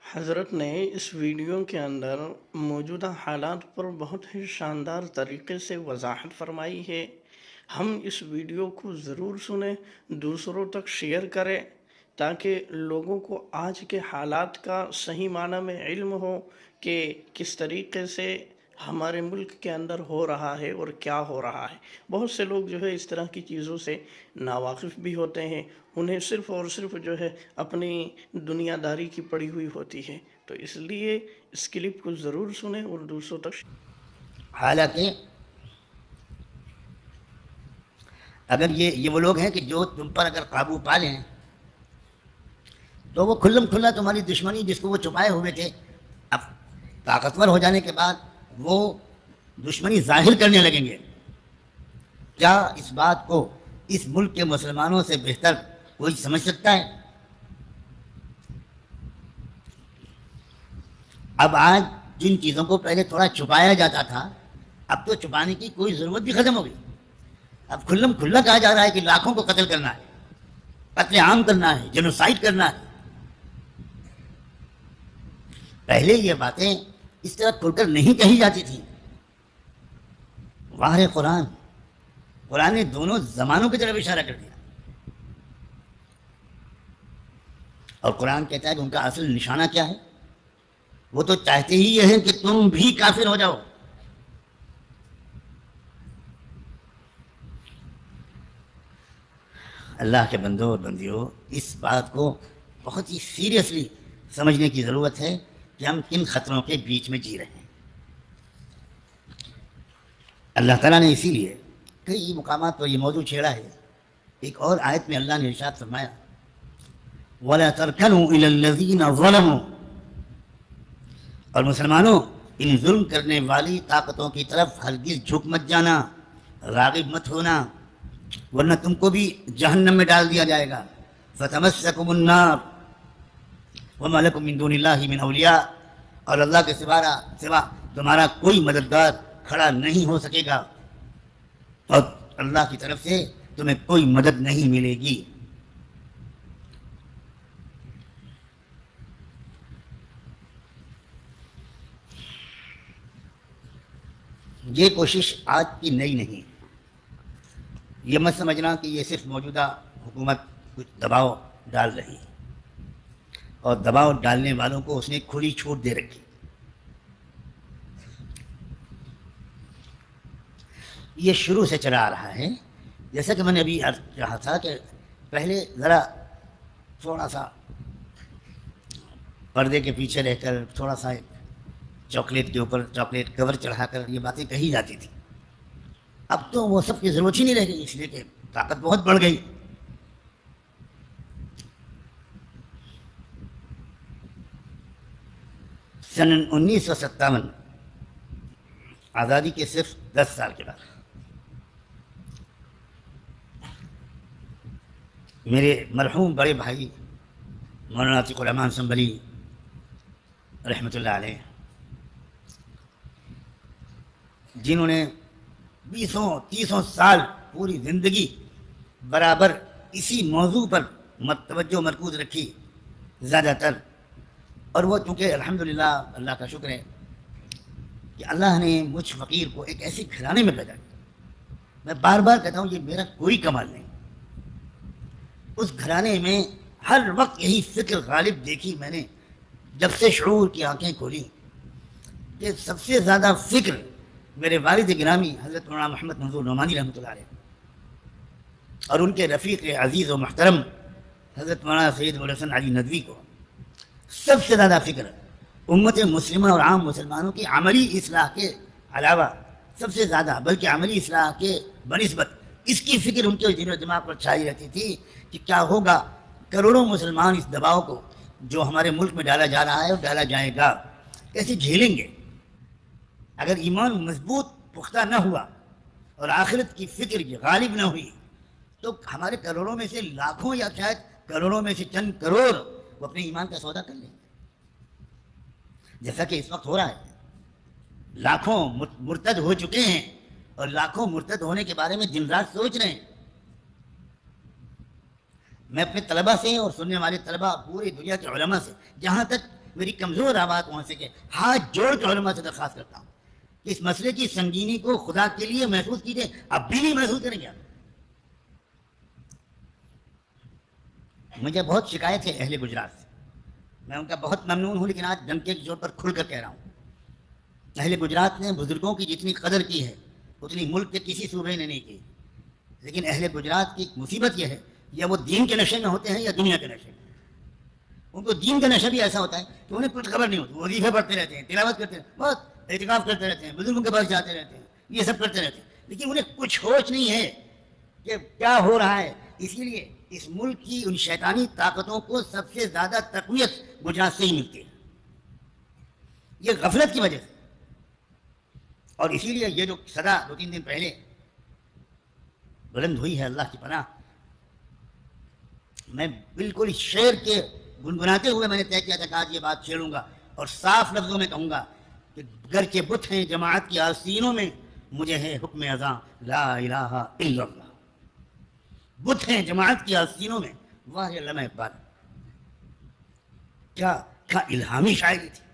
حضرت نے اس ویڈیو کے اندر موجودہ حالات پر بہت ہی شاندار طریقے سے وضاحت فرمائی ہے۔ ہم اس ویڈیو کو ضرور سنیں، دوسروں تک شیئر کریں تاکہ لوگوں کو آج کے حالات کا صحیح معنی میں علم ہو کہ کس طریقے سے ہمارے ملک کے اندر ہو رہا ہے اور کیا ہو رہا ہے۔ بہت سے لوگ جو ہے اس طرح کی چیزوں سے ناواقف بھی ہوتے ہیں، انہیں صرف اور صرف جو ہے اپنی دنیا داری کی پڑی ہوئی ہوتی ہے، تو اس لیے اس کلپ کو ضرور سنیں اور دوسروں تک حالانکہ اگر یہ وہ لوگ ہیں کہ جو تم پر اگر قابو پا لیں تو وہ کھلم کھلا تمہاری دشمنی جس کو وہ چھپائے ہوئے تھے، اب طاقتور ہو جانے کے بعد وہ دشمنی ظاہر کرنے لگیں گے۔ کیا اس بات کو اس ملک کے مسلمانوں سے بہتر کوئی سمجھ سکتا ہے؟ اب آج جن چیزوں کو پہلے تھوڑا چھپایا جاتا تھا، اب تو چھپانے کی کوئی ضرورت بھی ختم ہو گئی۔ اب کھلم کھلا کہا جا رہا ہے کہ لاکھوں کو قتل کرنا ہے، قتل عام کرنا ہے، جنوسائیڈ کرنا ہے۔ پہلے یہ باتیں اس طرح کھل کر نہیں کہی جاتی تھیں۔ واہ قرآن نے دونوں زمانوں کی طرف اشارہ کر دیا، اور قرآن کہتا ہے کہ ان کا اصل نشانہ کیا ہے؟ وہ تو چاہتے ہی یہ ہے کہ تم بھی کافر ہو جاؤ۔ اللہ کے بندوں اور بندیوں، اس بات کو بہت ہی سیریسلی سمجھنے کی ضرورت ہے کہ ہم کن خطروں کے بیچ میں جی رہے ہیں۔ اللہ تعالیٰ نے اسی لیے کئی مقامات پر یہ موضوع چھیڑا ہے۔ ایک اور آیت میں اللہ نے ارشاد فرمایا وَلَا تَرْكَنُوا إِلَى الَّذِينَ ظَلَمُوا، اور مسلمانوں ان ظلم کرنے والی طاقتوں کی طرف ہرگز جھک مت جانا، راغب مت ہونا، ورنہ تم کو بھی جہنم میں ڈال دیا جائے گا۔ فَتَمَسَّكُمُ النَّارُ وَمَا لَكُم مِّن دُونِ اللَّهِ مِنْ أَوْلِيَاءَ، اور اللہ کے سوا تمہارا کوئی مددگار کھڑا نہیں ہو سکے گا، اور اللہ کی طرف سے تمہیں کوئی مدد نہیں ملے گی۔ یہ کوشش آج کی نئی نہیں، یہ مت سمجھنا کہ یہ صرف موجودہ حکومت کچھ دباؤ ڈال رہی ہے، اور دباؤ ڈالنے والوں کو اس نے کھلی چھوٹ دے رکھی۔ یہ شروع سے چلا آ رہا ہے، جیسا کہ میں نے ابھی کہا تھا کہ پہلے ذرا تھوڑا سا پردے کے پیچھے رہ کر تھوڑا سا چاکلیٹ کے اوپر چاکلیٹ کور چڑھا کر یہ باتیں کہی جاتی تھی۔ اب تو وہ سب کی ضرورت ہی نہیں رہ گئی، اس لیے کہ طاقت بہت بڑھ گئی۔ سن 1957 آزادی کے صرف 10 سال کے بعد میرے مرحوم بڑے بھائی مولانا عتیق الرحمن سنبھلی رحمۃ اللہ علیہ، جنہوں نے 20-30 سال پوری زندگی برابر اسی موضوع پر توجہ مرکوز رکھی زیادہ تر، اور وہ چونکہ الحمدللہ اللہ کا شکر ہے کہ اللہ نے مجھ فقیر کو ایک ایسے گھرانے میں پیدا کیا۔ میں بار بار کہتا ہوں یہ میرا کوئی کمال نہیں، اس گھرانے میں ہر وقت یہی فکر غالب دیکھی میں نے جب سے شعور کی آنکھیں کھولی، کہ سب سے زیادہ فکر میرے والد گرامی حضرت مولانا محمد منظور نعمانی رحمۃ اللہ علیہ اور ان کے رفیق عزیز و محترم حضرت مولانا سید الحسن علی ندوی کو سب سے زیادہ فکر امت مسلمہ اور عام مسلمانوں کی عملی اصلاح کے علاوہ سب سے زیادہ، بلکہ عملی اصلاح کے بنسبت اس کی فکر ان کے دل و دماغ پر چھائی رہتی تھی کہ کیا ہوگا، کروڑوں مسلمان اس دباؤ کو جو ہمارے ملک میں ڈالا جا رہا ہے اور ڈالا جائے گا کیسے جھیلیں گے۔ اگر ایمان مضبوط پختہ نہ ہوا اور آخرت کی فکر غالب نہ ہوئی تو ہمارے کروڑوں میں سے لاکھوں یا شاید کروڑوں میں سے چند کروڑ وہ اپنے ایمان کا سودا کر لیں گے، جیسا کہ اس وقت ہو رہا ہے۔ لاکھوں مرتد ہو چکے ہیں اور لاکھوں مرتد ہونے کے بارے میں دن رات سوچ رہے ہیں۔ میں اپنے طلبہ سے اور سننے والے طلبہ پوری دنیا کے علماء سے، جہاں تک میری کمزور آواز پہنچ سکے، ہاتھ جوڑ کے علماء سے درخواست کرتا ہوں کہ اس مسئلے کی سنگینی کو خدا کے لیے محسوس کیجیے. اب بھی نہیں محسوس کریں گے. مجھے بہت شکایت ہے اہل گجرات سے، میں ان کا بہت ممنون ہوں، لیکن آج ڈنکے کے زور پر کھل کر کہہ رہا ہوں. اہل گجرات نے بزرگوں کی جتنی قدر کی ہے اتنی ملک کے کسی صوبے نے نہیں کی. لیکن اہل گجرات کی ایک مصیبت یہ ہے، یا وہ دین کے نشے میں ہوتے ہیں یا دنیا کے نشے میں. ان کو دین کا نشہ بھی ایسا ہوتا ہے کہ انہیں کچھ خبر نہیں ہوتی، وظیفے پڑھتے رہتے ہیں، تلاوت کرتے رہتے ہیں، بہت اعتکاف کرتے رہتے ہیں، بزرگوں کے پاس جاتے رہتے ہیں، یہ سب کرتے رہتے ہیں، لیکن انہیں کچھ ہوش نہیں ہے کہ کیا ہو رہا ہے. اسی لیے اس ملک کی ان شیطانی طاقتوں کو سب سے زیادہ تقویت گجرات سے ہی ملتی ہے، یہ غفلت کی وجہ سے. اور اسی لیے یہ جو صدا 2-3 دن پہلے بلند ہوئی ہے، اللہ کی پناہ، میں بالکل شعر کے گنگناتے ہوئے میں نے طے کیا تھا کہ آج یہ بات چھیڑوں گا اور صاف لفظوں میں کہوں گا کہ گرچہ بت ہیں جماعت کی آستینوں میں، مجھے ہے حکم اذاں لا الہ الا اللہ. بت ہیں جماعت کی آستینوں میں، واہ علامہ اقبال، کیا الہامی شاعری تھی.